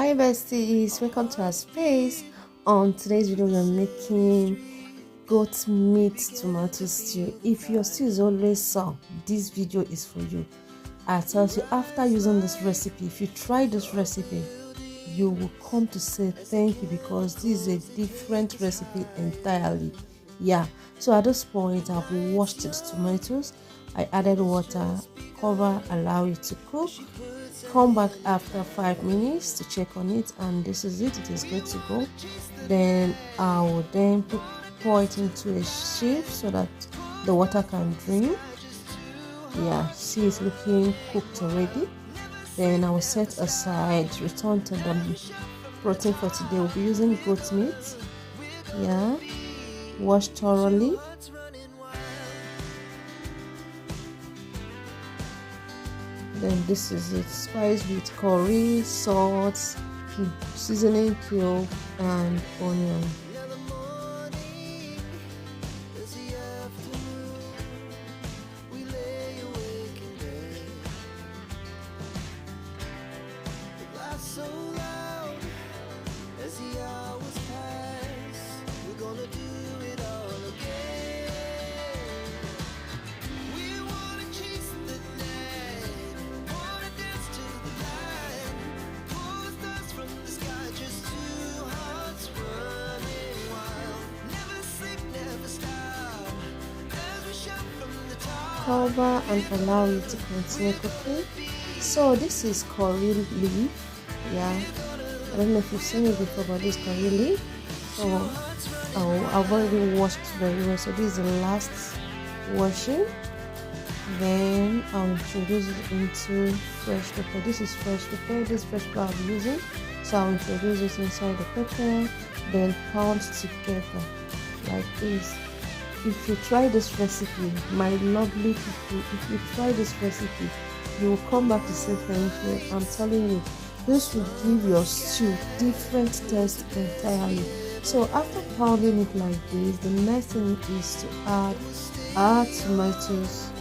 Hi besties, welcome to our space. On today's video we're making goat meat tomato stew. If your stew is always sour, this video is for you. I tell you, after using this recipe, if you try this recipe, you will come to say thank you because this is a different recipe entirely. So at this point I've washed the tomatoes, I added water, cover, allow it to cook. Come back after 5 minutes to check on it, and this is it. It is good to go. Then I will pour it into a sieve so that the water can drain. See, it's looking cooked already. Then I will set aside, return to the protein for today. We'll be using goat meat. Wash thoroughly. Then this is it, spiced with curry, salt, seasoning cube, and onion. Cover and allow it to continue cooking. So this is curry leaf. I don't know if you've seen it before, but this curry leaf. So I've already washed very well. So this is the last washing. Then I'll introduce it into fresh pepper. This is fresh pepper. This fresh pepper I'm using. So I'll introduce it inside the pepper. Then pound together like this. If you try this recipe, my lovely people, if you try this recipe, you will come back to say thank you. I'm telling you, this will give your stew different taste entirely. So after pounding it like this, the next thing is to add our tomatoes.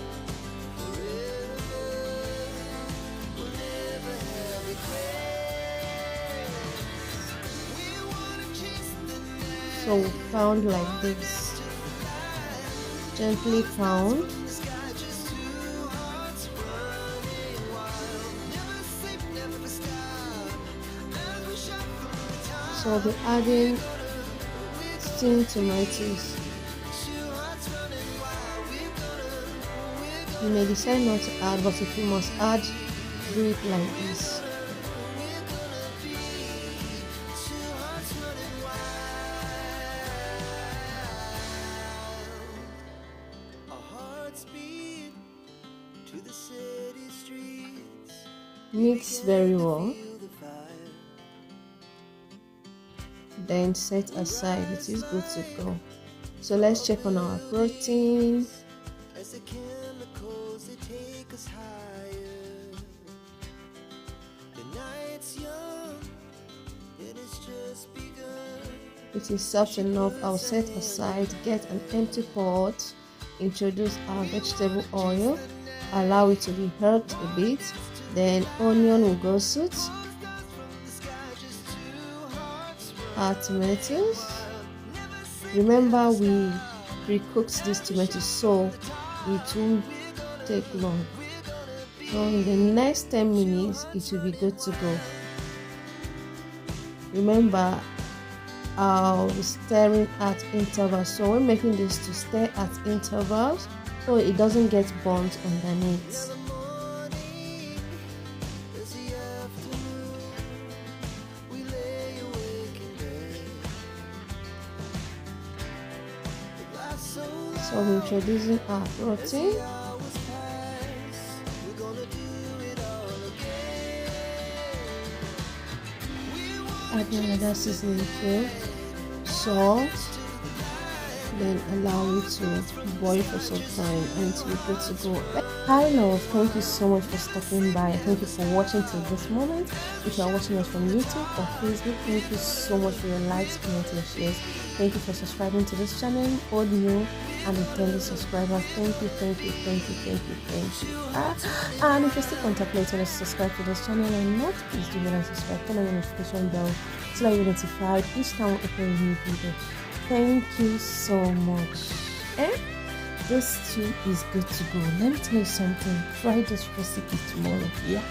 So pound like this. Gently pound. So I'll be adding steamed tomatoes. You may decide not to add, but if you must add, do it like this. Mix very well, then set aside. It is good to go. So let's check on our protein. It is soft enough. I'll set aside, get an empty pot, introduce our vegetable oil, allow it to be heated a bit. Then onion will go suit. Our tomatoes. Remember we pre-cooked these tomatoes, so it won't take long. So in the next 10 minutes it will be good to go. Remember, I'll be stirring at intervals. So when making this, to stir at intervals so it doesn't get burnt underneath. So we're introducing our protein. Add another seasoning cube, salt, then allow it to boil for some time and it will be good to go. Hi love, thank you so much for stopping by. Thank you for watching till this moment. If you are watching us from YouTube or Facebook, thank you so much for your likes, comments and shares. Thank you for subscribing to this channel, old, new and returning subscribers. Thank you. And if you're still contemplating to subscribe to this channel or not, please do and subscribe, turn on the notification bell so that you're notified each time we upload a new video. Thank you so much. This stew is good to go. Let me tell you something. Try this recipe tomorrow. Yeah,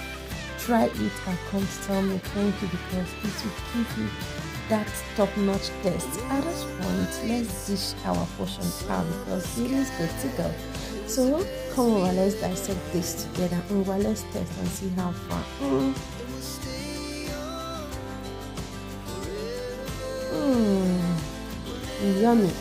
try it and come to tell me thank you, because it will give you that top-notch taste. At this point, let's dish our portion out because it is good to go. So come over, let's dissect this together. Over, let's test and see how far. Yummy.